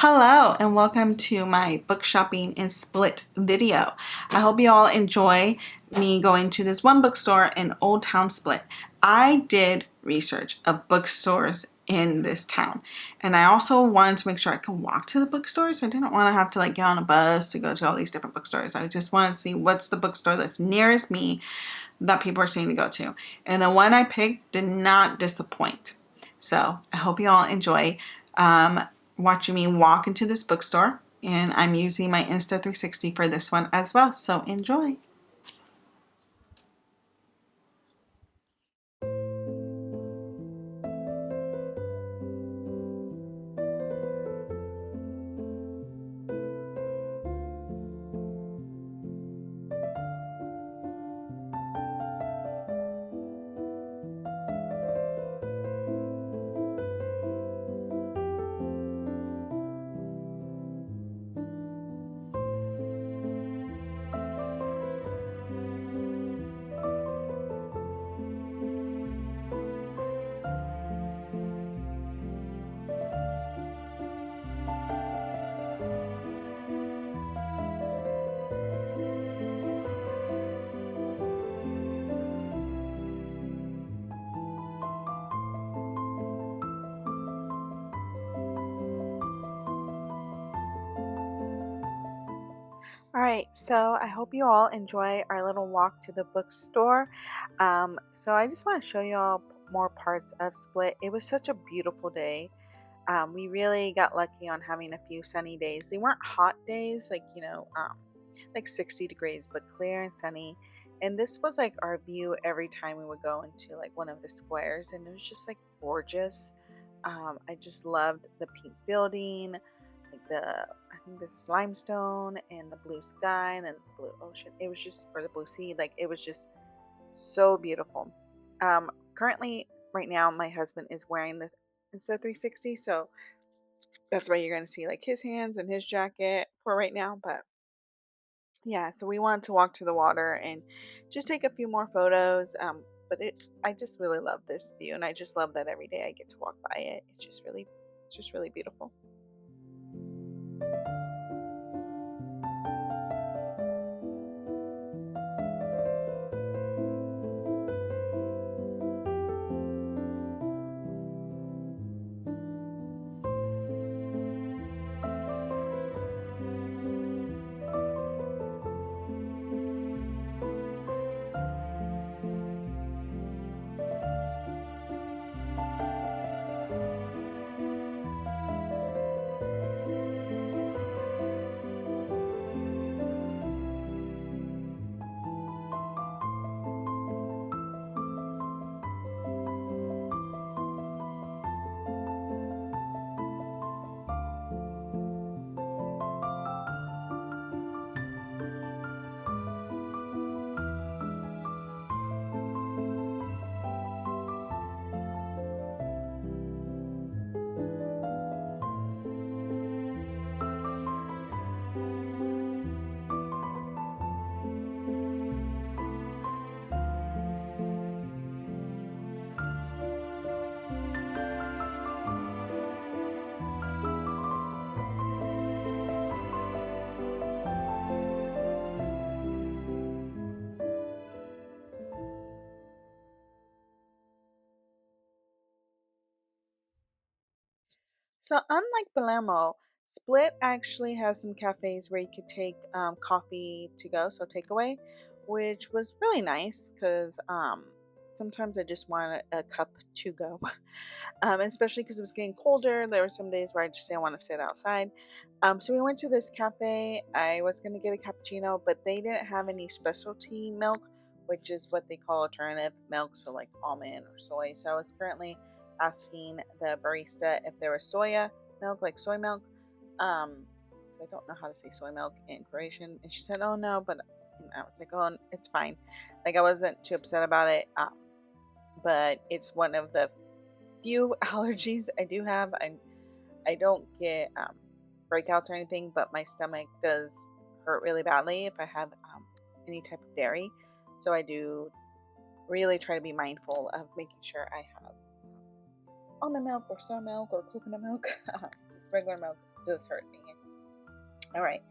Hello and welcome to my book shopping in Split video. I hope you all enjoy me going to this one bookstore in Old Town Split. I did research of bookstores in this town, and I also wanted to make sure I could walk to the bookstores. I didn't want to have to get on a bus to go to all these different bookstores. I just wanted to see what's the bookstore that's nearest me that people are saying to go to. And the one I picked did not disappoint. So I hope you all enjoy watching me walk into this bookstore, and I'm using my Insta360 for this one as well, so enjoy. All right, so I hope you all enjoy our little walk to the bookstore. So I just want to show you all more parts of Split. It was such a beautiful day. We really got lucky on having a few sunny days. They weren't hot days, like 60 degrees, but clear and sunny. And this was like our view every time we would go into like one of the squares, and it was just like gorgeous. I just loved the pink building, like I think this is limestone and the blue sky and then the blue ocean. It was just, or the blue sea, like it was just so beautiful. Currently, right now, my husband is wearing the Insta360, so that's why you're going to see like his hands and his jacket for right now. But yeah, so we wanted to walk to the water and just take a few more photos. But I just really love this view, and I just love that every day I get to walk by it. It's just really beautiful. So unlike Palermo, Split actually has some cafes where you could take coffee to go, so takeaway, which was really nice because sometimes I just want a cup to go, especially because it was getting colder. There were some days where I just didn't want to sit outside. So we went to this cafe. I was going to get a cappuccino, but they didn't have any specialty milk, which is what they call alternative milk, so like almond or soy. So I was currently asking the barista if there was soya milk, like soy milk. 'Cause I don't know how to say soy milk in Croatian, and she said, "Oh no," but I was like, "Oh, it's fine." Like I wasn't too upset about it, but it's one of the few allergies I do have. I don't get breakouts or anything, but my stomach does hurt really badly if I have any type of dairy. So I do really try to be mindful of making sure I have almond milk or soy milk or coconut milk, just regular milk does hurt me. All right.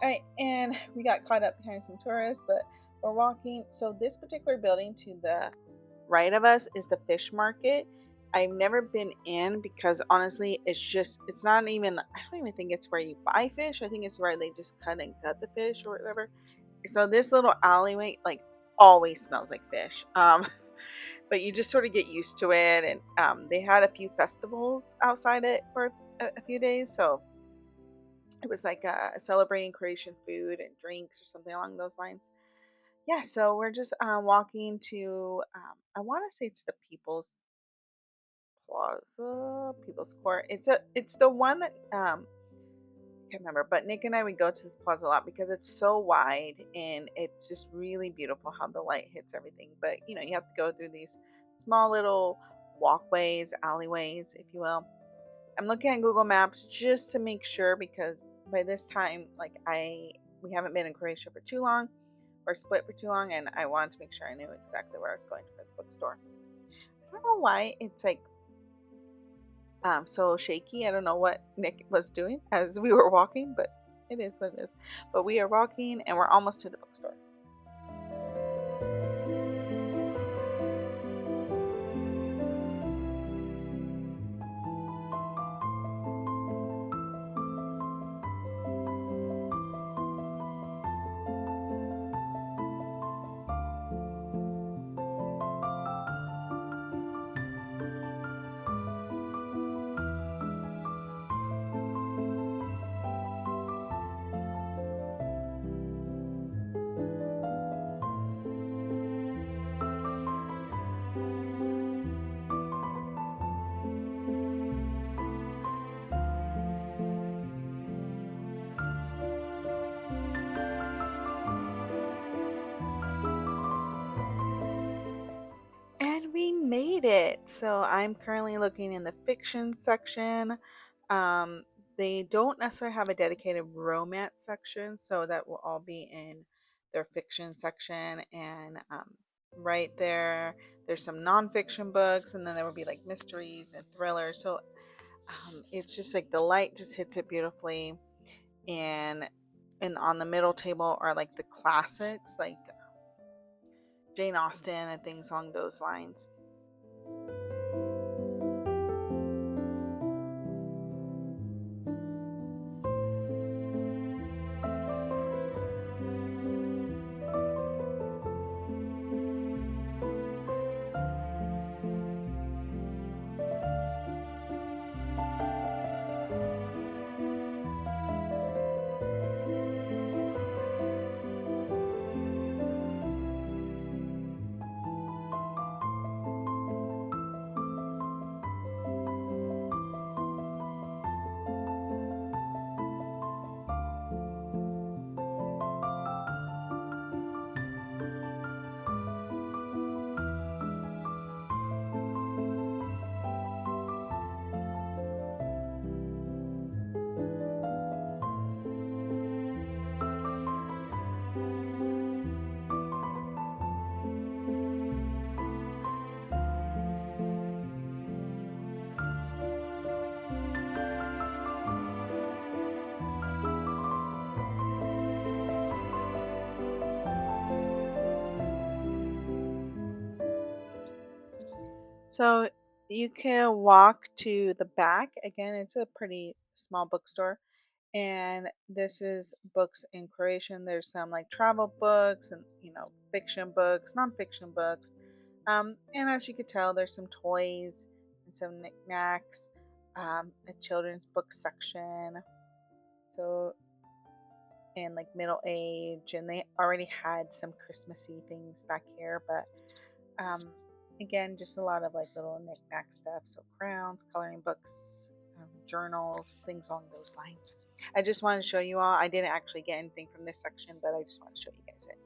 All right, and we got caught up behind some tourists, but we're walking. So this particular building to the right of us is the fish market. I've never been in because honestly, it's not even, I don't even think it's where you buy fish. I think it's where they just cut and gut the fish or whatever. So this little alleyway like always smells like fish. But you just sort of get used to it. And they had a few festivals outside it for a few days. So it was like celebrating Croatian food and drinks or something along those lines. Yeah, so we're just walking to, I want to say it's the People's Court. It's the one that I can't remember, but Nick and I would go to this plaza a lot because it's so wide and it's just really beautiful how the light hits everything. But you have to go through these small little walkways, alleyways, if you will. I'm looking at Google Maps just to make sure because by this time, like we haven't been in Croatia for too long or split for too long, and I wanted to make sure I knew exactly where I was going for the bookstore. I don't know why it's like so shaky. I don't know what Nick was doing as we were walking, but it is what it is. But we are walking and we're almost to the bookstore. And we made it. So I'm currently looking in the fiction section. Um, they don't necessarily have a dedicated romance section, so that will all be in their fiction section. And right there, there's some nonfiction books, and then there will be like mysteries and thrillers. So it's just like the light just hits it beautifully. And on the middle table are like the classics, like Jane Austen and things along those lines. So you can walk to the back. Again, it's a pretty small bookstore. And this is books in Croatian. There's some like travel books and, fiction books, nonfiction books. And as you could tell, there's some toys and some knickknacks, a children's book section. So, and like middle age. And they already had some Christmassy things back here. But again, just a lot of like little knickknack stuff. So crowns, coloring books, journals, things along those lines. I just wanted to show you all. I didn't actually get anything from this section, but I just want to show you guys it.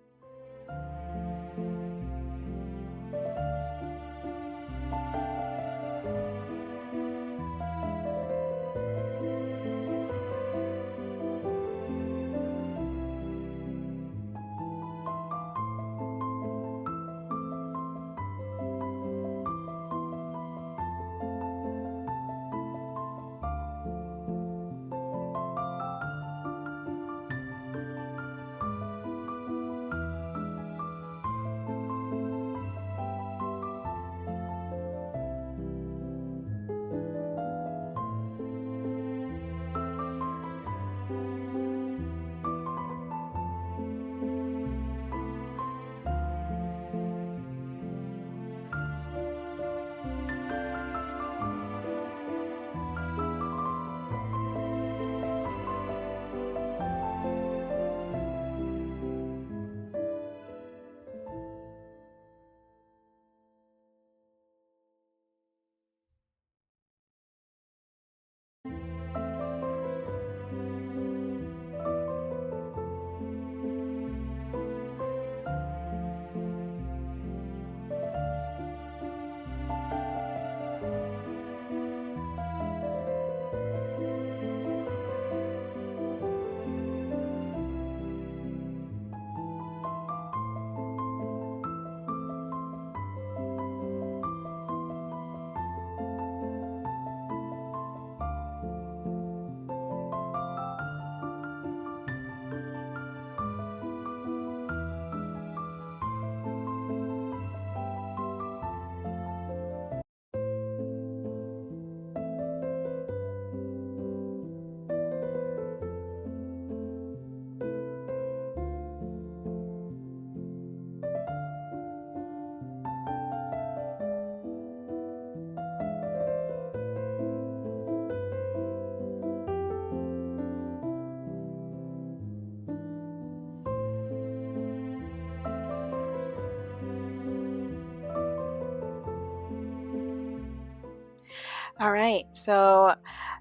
All right, so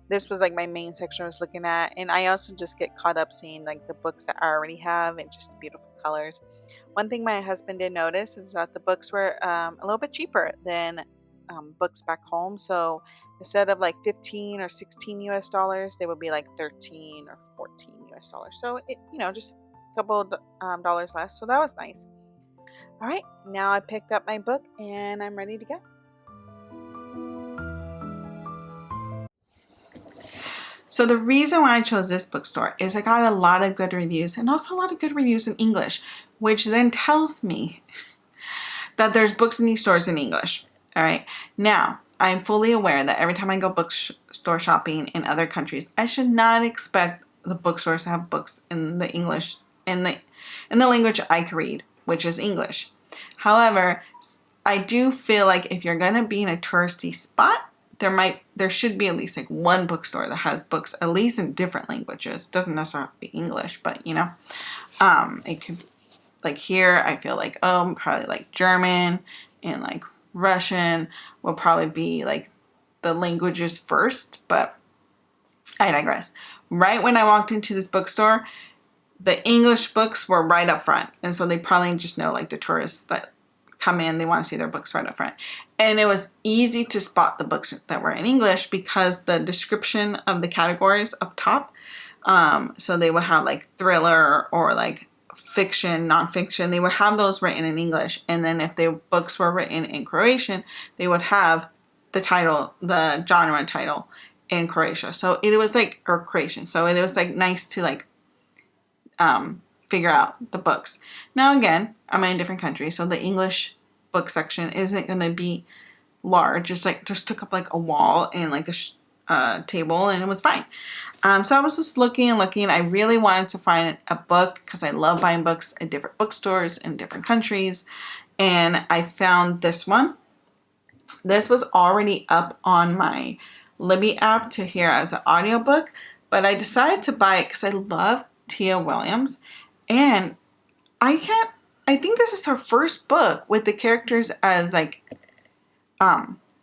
this was like my main section I was looking at, and I also just get caught up seeing like the books that I already have and just the beautiful colors. One thing my husband did notice is that the books were a little bit cheaper than books back home. So instead of like 15 or 16 US dollars, they would be like 13 or 14 US dollars. So it, just a couple dollars less. So that was nice. All right, now I picked up my book and I'm ready to go. So the reason why I chose this bookstore is I got a lot of good reviews and also a lot of good reviews in English, which then tells me that there's books in these stores in English. All right. Now, I'm fully aware that every time I go bookstore shopping in other countries, I should not expect the bookstores to have books in the English in the language I can read, which is English. However, I do feel like if you're gonna be in a touristy spot, there should be at least like one bookstore that has books at least in different languages. Doesn't necessarily have to be English, but it could, like here I feel like probably like German and like Russian will probably be like the languages first, but I digress. Right when I walked into this bookstore, the English books were right up front, and so they probably just know like the tourists that come in, they want to see their books right up front. And it was easy to spot the books that were in English because the description of the categories up top, so they would have like thriller or like fiction, nonfiction, they would have those written in English. And then if the books were written in Croatian, they would have the title, the genre title in Croatia. So it was like, or Croatian. So it was like nice to like figure out the books. Now again, I'm in a different country, so the English book section isn't going to be large. It's like just took up like a wall and like a table, and it was fine. So I was just looking and looking. I really wanted to find a book because I love buying books at different bookstores in different countries, and I found this one. This was already up on my Libby app to hear as an audiobook, but I decided to buy it because I love Tia Williams, and I think this is her first book with the characters as like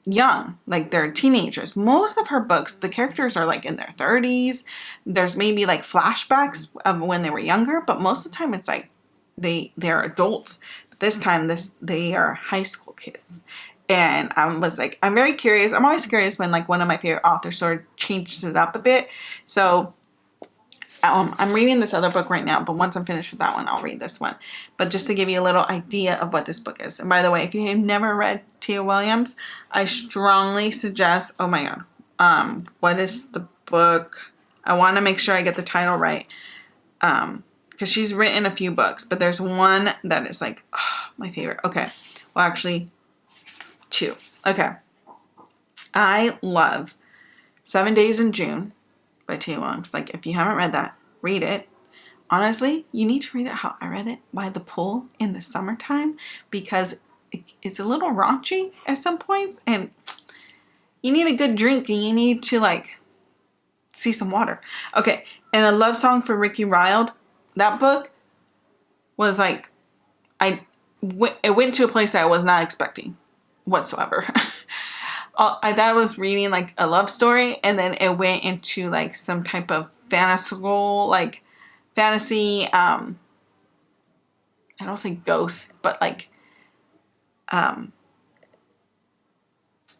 young, like they're teenagers. Most of her books, the characters are like in their 30s. There's maybe like flashbacks of when they were younger, but most of the time it's like they're adults. But this time they are high school kids. And I was like, I'm very curious. I'm always curious when like one of my favorite authors sort of changes it up a bit. So I'm reading this other book right now, but once I'm finished with that one, I'll read this one. But just to give you a little idea of what this book is. And by the way, if you have never read Tia Williams, I strongly suggest, oh my God, what is the book? I want to make sure I get the title right. Because she's written a few books, but there's one that is like, my favorite. Okay. Well, actually, two. Okay. I love 7 Days in June by Tia Williams. Like, if you haven't read that, read it. Honestly, you need to read it how I read it, by the pool in the summertime, because it's a little raunchy at some points, and you need a good drink, and you need to like see some water. Okay, and A Love Song for Ricky Wilde. That book was like, it went to a place that I was not expecting whatsoever. I thought I was reading like a love story, and then it went into like some type of fantasy, I don't say ghosts, but like,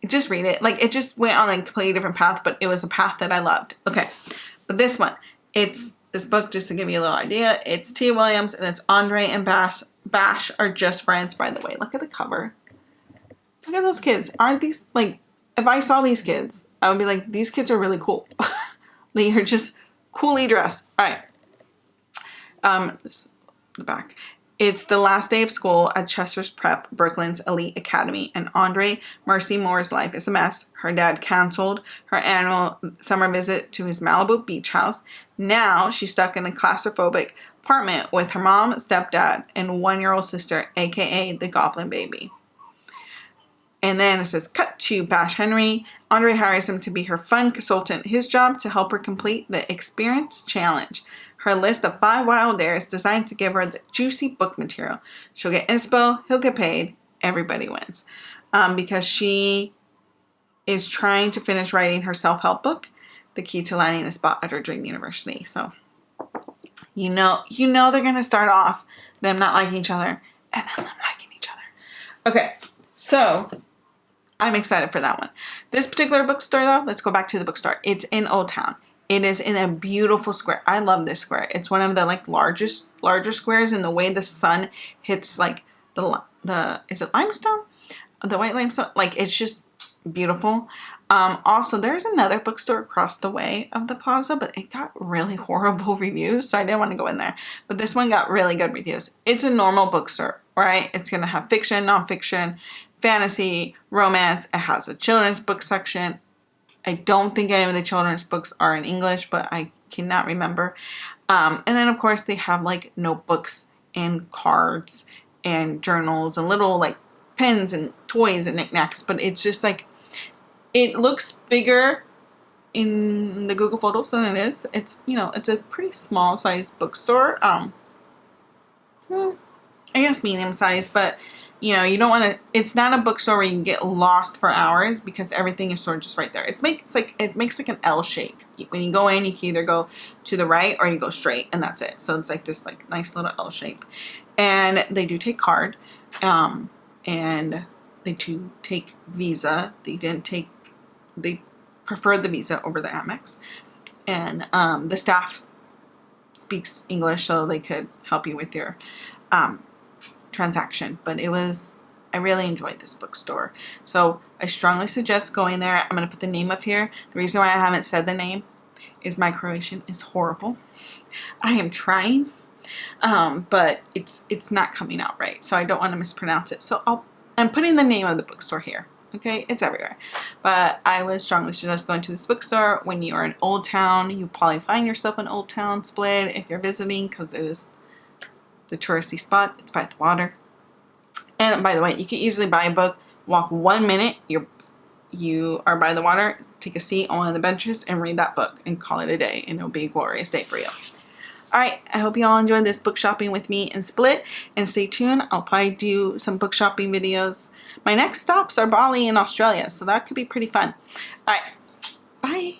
just read it. Like, it just went on a completely different path, but it was a path that I loved. Okay. But this book, just to give you a little idea, it's Tia Williams, and it's Andre and Bash are just friends, by the way. Look at the cover. Look at those kids. Aren't these, like, if I saw these kids, I would be like, these kids are really cool. They are just coolly dressed. All right. This, the back. It's the last day of school at Chester's Prep, Brooklyn's elite academy, and Andre Mercy Moore's life is a mess. Her dad canceled her annual summer visit to his Malibu beach house. Now she's stuck in a claustrophobic apartment with her mom, stepdad, and one-year-old sister, aka the Goblin Baby. And then it says, cut to Bash Henry. Andre hires him to be her fun consultant. His job to help her complete the Experience Challenge, her list of 5 wild dares designed to give her the juicy book material. She'll get inspo, he'll get paid, everybody wins. Because she is trying to finish writing her self-help book, The Key to Landing a Spot at Her Dream University. So, you know they're going to start off them not liking each other and then them liking each other. Okay, so I'm excited for that one. This particular bookstore, though, let's go back to the bookstore. It's in Old Town. It is in a beautiful square. I love this square. It's one of the like larger squares, and the way the sun hits like the is it limestone? The white limestone. Like, it's just beautiful. Also, there's another bookstore across the way of the plaza, but it got really horrible reviews, so I didn't want to go in there. But this one got really good reviews. It's a normal bookstore, right? It's gonna have fiction, nonfiction, fantasy, romance. It has a children's book section. I don't think any of the children's books are in English, but I cannot remember. And then, of course, they have like notebooks and cards and journals and little like pens and toys and knickknacks. But it's just like, it looks bigger in the Google Photos than it is. It's, it's a pretty small size bookstore. I guess medium size, but you don't want to, it's not a bookstore where you can get lost for hours because everything is sort of just right there. It makes like an L shape. When you go in, you can either go to the right or you go straight, and that's it. So it's like this like nice little L shape. And they do take card, and they do take Visa. They preferred the Visa over the Amex. And the staff speaks English, so they could help you with your transaction. But I really enjoyed this bookstore. So I strongly suggest going there. I'm going to put the name up here. The reason why I haven't said the name is my Croatian is horrible. I am trying, but it's not coming out right. So I don't want to mispronounce it. So I'm putting the name of the bookstore here. Okay, it's everywhere. But I would strongly suggest going to this bookstore when you are in Old Town. You'll probably find yourself in Old Town Split if you're visiting, because it is the touristy spot. It's by the water. And by the way, you can easily buy a book, walk 1 minute, you are by the water, take a seat on one of the benches and read that book and call it a day, and it'll be a glorious day for you. Alright, I hope you all enjoyed this book shopping with me in Split, and stay tuned. I'll probably do some book shopping videos. My next stops are Bali and Australia, so that could be pretty fun. Alright, bye!